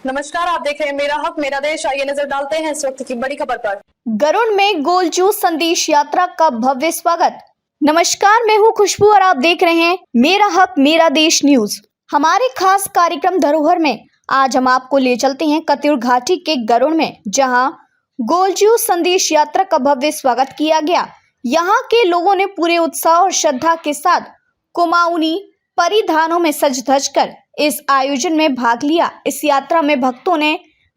नमस्कार, आप देख रहे हैं मेरा हक मेरा देश। आइए नजर डालते हैं इस वक्त की बड़ी खबर पर। गरुड़ में गोलजू संदेश यात्रा का भव्य स्वागत। नमस्कार, मैं हूं खुशबू और आप देख रहे हैं मेरा हक मेरा देश न्यूज। हमारे खास कार्यक्रम धरोहर में आज हम आपको ले चलते हैं कत्यूर घाटी के गरुड़ में, जहां गोलजू संदेश यात्रा का भव्य स्वागत किया गया। यहाँ के लोगों ने पूरे उत्साह और श्रद्धा के साथ कुमाऊनी परिधानों में सज धज कर इस आयोजन में भाग लिया। इस यात्रा में भक्तों ने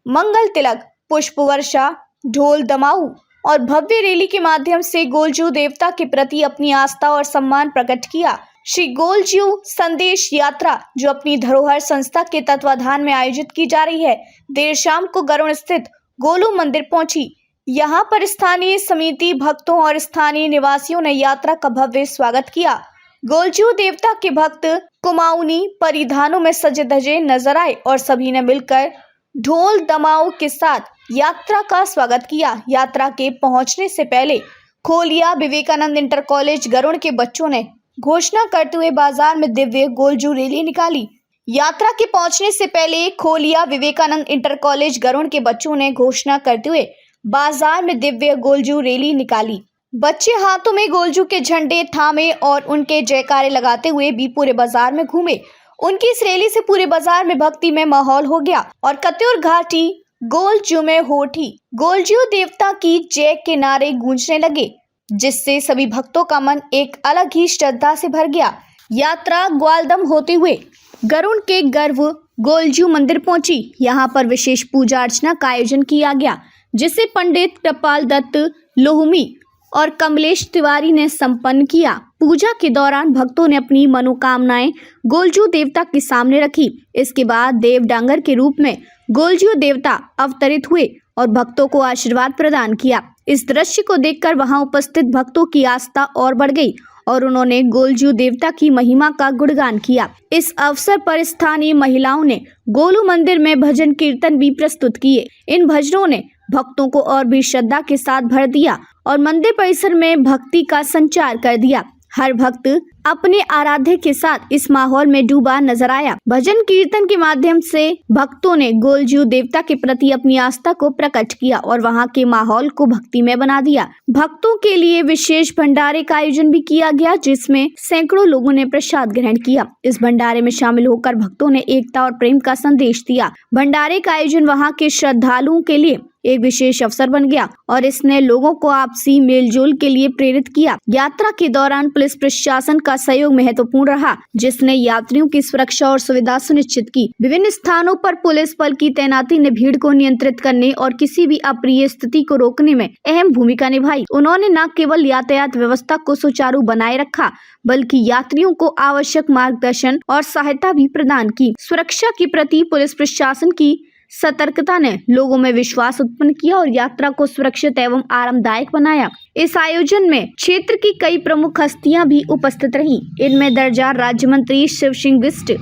मंगल तिलक, पुष्प वर्षा, ढोल दमाऊ और भव्य रैली के माध्यम से गोलजू देवता के प्रति अपनी आस्था और सम्मान प्रकट किया। श्री गोलजू संदेश यात्रा, जो अपनी धरोहर संस्था के तत्वाधान में आयोजित की जा रही है, देर शाम को गरुड़ स्थित गोलू मंदिर पहुंची। यहाँ पर स्थानीय समिति, भक्तों और स्थानीय निवासियों ने यात्रा का भव्य स्वागत किया। गोलजू देवता के भक्त कुमाऊनी परिधानों में सजे धजे नजर आए और सभी ने मिलकर ढोल दमाऊ के साथ यात्रा का स्वागत किया। यात्रा के पहुंचने से पहले खोलिया विवेकानंद इंटर कॉलेज गरुड़ के बच्चों ने घोषणा करते हुए बाजार में दिव्य गोलजू रैली निकाली। यात्रा के पहुंचने से पहले खोलिया विवेकानंद इंटर कॉलेज गरुड़ के बच्चों ने घोषणा करते हुए बाजार में दिव्य गोलजू रैली निकाली। बच्चे हाथों में गोलजू के झंडे थामे और उनके जयकारे लगाते हुए भी पूरे बाजार में घूमे। उनकी इस रैली से पूरे बाजार में भक्ति में माहौल हो गया और कत्यूर घाटी गोलजू में हो उठी। गोलजू देवता की जय के नारे गूंजने लगे, जिससे सभी भक्तों का मन एक अलग ही श्रद्धा से भर गया। यात्रा ग्वालदम होते हुए गरुड़ के गर्व गोलजू मंदिर पहुंची। यहाँ पर विशेष पूजा अर्चना का आयोजन किया गया, जिसे पंडित कृपाल दत्त लोहमी और कमलेश तिवारी ने संपन्न किया। पूजा के दौरान भक्तों ने अपनी मनोकामनाएं गोलजू देवता के सामने रखी। इसके बाद देव डांगर के रूप में गोलजू देवता अवतरित हुए और भक्तों को आशीर्वाद प्रदान किया। इस दृश्य को देखकर वहां उपस्थित भक्तों की आस्था और बढ़ गई और उन्होंने गोलजू देवता की महिमा का गुणगान किया। इस अवसर पर स्थानीय महिलाओं ने गोलू मंदिर में भजन कीर्तन भी प्रस्तुत किए। इन भजनों ने भक्तों को और भी श्रद्धा के साथ भर दिया और मंदिर परिसर में भक्ति का संचार कर दिया। हर भक्त अपने आराध्य के साथ इस माहौल में डूबा नजर आया। भजन कीर्तन के माध्यम से भक्तों ने गोलजू देवता के प्रति अपनी आस्था को प्रकट किया और वहां के माहौल को भक्तिमय बना दिया। भक्तों के लिए विशेष भंडारे का आयोजन भी किया गया, जिसमें सैकड़ों लोगों ने प्रसाद ग्रहण किया। इस भंडारे में शामिल होकर भक्तों ने एकता और प्रेम का संदेश दिया। भंडारे का आयोजन वहाँ के श्रद्धालुओं के लिए एक विशेष अवसर बन गया और इसने लोगों को आपसी मेलजोल के लिए प्रेरित किया। यात्रा के दौरान पुलिस प्रशासन का सहयोग महत्वपूर्ण रहा, जिसने यात्रियों की सुरक्षा और सुविधा सुनिश्चित की। विभिन्न स्थानों पर पुलिस बल की तैनाती ने भीड़ को नियंत्रित करने और किसी भी अप्रिय स्थिति को रोकने में अहम भूमिका निभाई। उन्होंने न केवल यातायात व्यवस्था को सुचारू बनाए रखा, बल्कि यात्रियों को आवश्यक मार्गदर्शन और सहायता भी प्रदान की। सुरक्षा के प्रति पुलिस प्रशासन की सतर्कता ने लोगों में विश्वास उत्पन्न किया और यात्रा को सुरक्षित एवं आरामदायक बनाया। इस आयोजन में क्षेत्र की कई प्रमुख हस्तियां भी उपस्थित रहीं। इनमें दर्जा राज्य मंत्री शिव सिंह बिष्ट,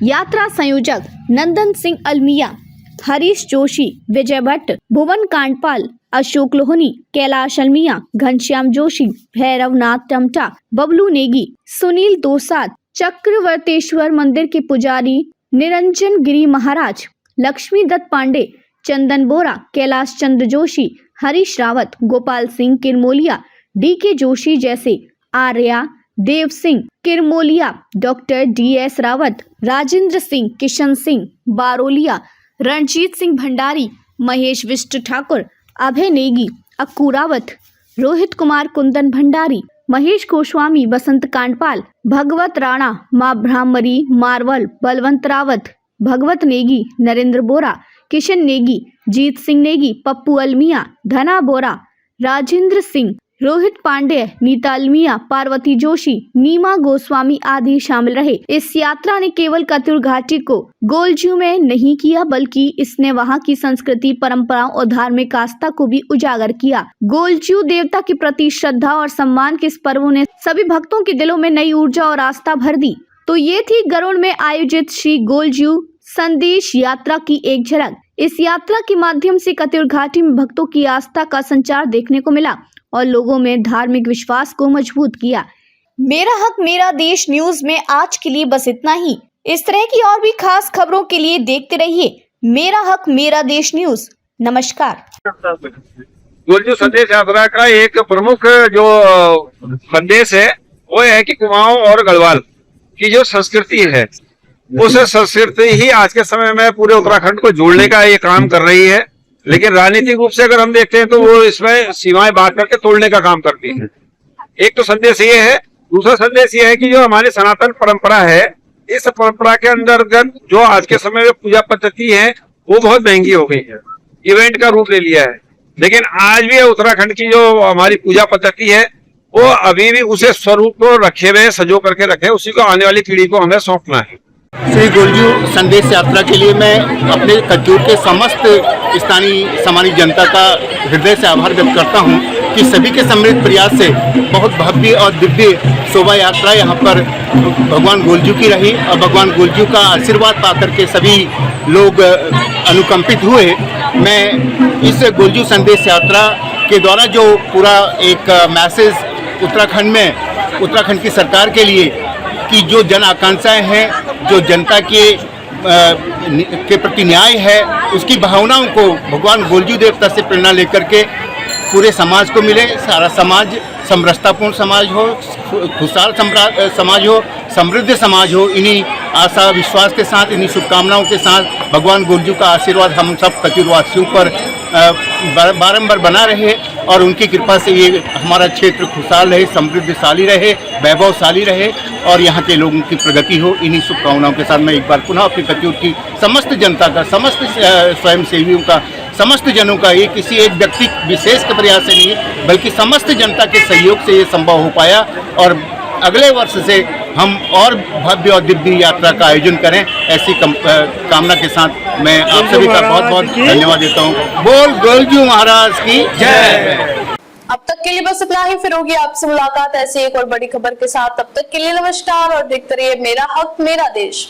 यात्रा संयोजक नंदन सिंह अलमिया, हरीश जोशी, विजय भट्ट, भुवन कांडपाल, अशोक लोहनी, कैलाश अलमिया, घनश्याम जोशी, भैरव नाथ टमटा, बबलू नेगी, सुनील दोसाद, चक्रवर्तेश्वर मंदिर के पुजारी निरंजन गिरी महाराज, लक्ष्मी दत्त पांडे, चंदन बोरा, कैलाश चंद्र जोशी, हरीश रावत, गोपाल सिंह किरमोलिया, डीके जोशी जैसे आर्या, देव सिंह किरमोलिया, डॉक्टर डीएस रावत, राजेंद्र सिंह, किशन सिंह बारोलिया, रणजीत सिंह भंडारी, महेश विष्ट ठाकुर, अभय नेगी, अक्कू रावत, रोहित कुमार कुंदन भंडारी, महेश गोस्वामी, बसंत कांडपाल, भगवत राणा, माँ ब्राह्मरी मारवल, बलवंत रावत, भगवत नेगी, नरेंद्र बोरा, किशन नेगी, जीत सिंह नेगी, पप्पू अलमिया, धना बोरा, राजेंद्र सिंह, रोहित पांडे, नीता अलमिया, पार्वती जोशी, नीमा गोस्वामी आदि शामिल रहे। इस यात्रा ने केवल कत्यूर घाटी को गोलजू में नहीं किया, बल्कि इसने वहां की संस्कृति, परंपराओं और धार्मिक आस्था को भी उजागर किया। गोलजू देवता के प्रति श्रद्धा और सम्मान के इस पर्व ने सभी भक्तों के दिलों में नई ऊर्जा और आस्था भर दी। तो ये थी गरुड़ में आयोजित श्री गोलजू संदेश यात्रा की एक झलक। इस यात्रा के माध्यम से कत्यूर घाटी में भक्तों की आस्था का संचार देखने को मिला और लोगों में धार्मिक विश्वास को मजबूत किया। मेरा हक मेरा देश न्यूज में आज के लिए बस इतना ही। इस तरह की और भी खास खबरों के लिए देखते रहिए मेरा हक मेरा देश न्यूज। नमस्कार। गोलजू संदेश यात्रा का एक प्रमुख जो संदेश है वो है कि कुमाऊं और गढ़वाल की जो संस्कृति है उस संस्कृति ही आज के समय में पूरे उत्तराखंड को जोड़ने का ये काम कर रही है। लेकिन राजनीतिक रूप से अगर हम देखते हैं तो वो इसमें सीमाएं बांट करके तोड़ने का काम करती है। एक तो संदेश ये है, दूसरा संदेश ये है कि जो हमारी सनातन परंपरा है इस परंपरा के अंतर्गत जो आज के समय में पूजा पद्धति है वो बहुत महंगी हो गई है, इवेंट का रूप ले लिया है। लेकिन आज भी उत्तराखंड की जो हमारी पूजा पद्धति है वो अभी भी उसे स्वरूप को रखे हुए सजो करके रखे, उसी को आने वाली पीढ़ी को हमें सौंपना है। श्री गोलजू संदेश यात्रा के लिए मैं अपने कच्चूर के समस्त स्थानीय सामान्य जनता का हृदय से आभार व्यक्त करता हूं कि सभी के सम्मिलित प्रयास से बहुत भव्य और दिव्य शोभा यात्रा यहां पर भगवान गोलजू की रही और भगवान गोलजू का आशीर्वाद पाकर के सभी लोग अनुकंपित हुए। मैं इस गोलजू संदेश यात्रा के द्वारा जो पूरा एक मैसेज उत्तराखंड की सरकार के लिए कि जो जन आकांक्षाएं हैं, जो जनता के प्रति न्याय है, उसकी भावनाओं को भगवान गोलजू देवता से प्रेरणा लेकर के पूरे समाज को मिले। सारा समाज समरसतापूर्ण समाज हो, खुशहाल समाज हो, समृद्ध समाज हो। इन्हीं आशा विश्वास के साथ, इन्हीं शुभकामनाओं के साथ भगवान गोलजू का आशीर्वाद हम सब कचूरवासियों पर बारंबार बना रहे और उनकी कृपा से ये हमारा क्षेत्र खुशहाल रहे, समृद्धशाली रहे, वैभवशाली रहे और यहाँ के लोगों की प्रगति हो। इन्हीं शुभकामनाओं के साथ मैं एक बार पुनः अपनी कचूर की समस्त जनता का, समस्त स्वयंसेवियों का, समस्त जनों का, ये किसी एक व्यक्ति विशेष के प्रयास से नहीं बल्कि समस्त जनता के सहयोग से ये संभव हो पाया। और अगले वर्ष से हम और भव्य और दिव्य यात्रा का आयोजन करें, ऐसी कामना के साथ मैं आप सभी का बहुत बहुत धन्यवाद देता हूँ। बोल गोलजू महाराज की जय। अब तक के लिए बस इतना ही, फिर होगी आपसे मुलाकात ऐसी एक और बड़ी खबर के साथ। तब तक के लिए नमस्कार और देखते रहिए मेरा हक मेरा देश।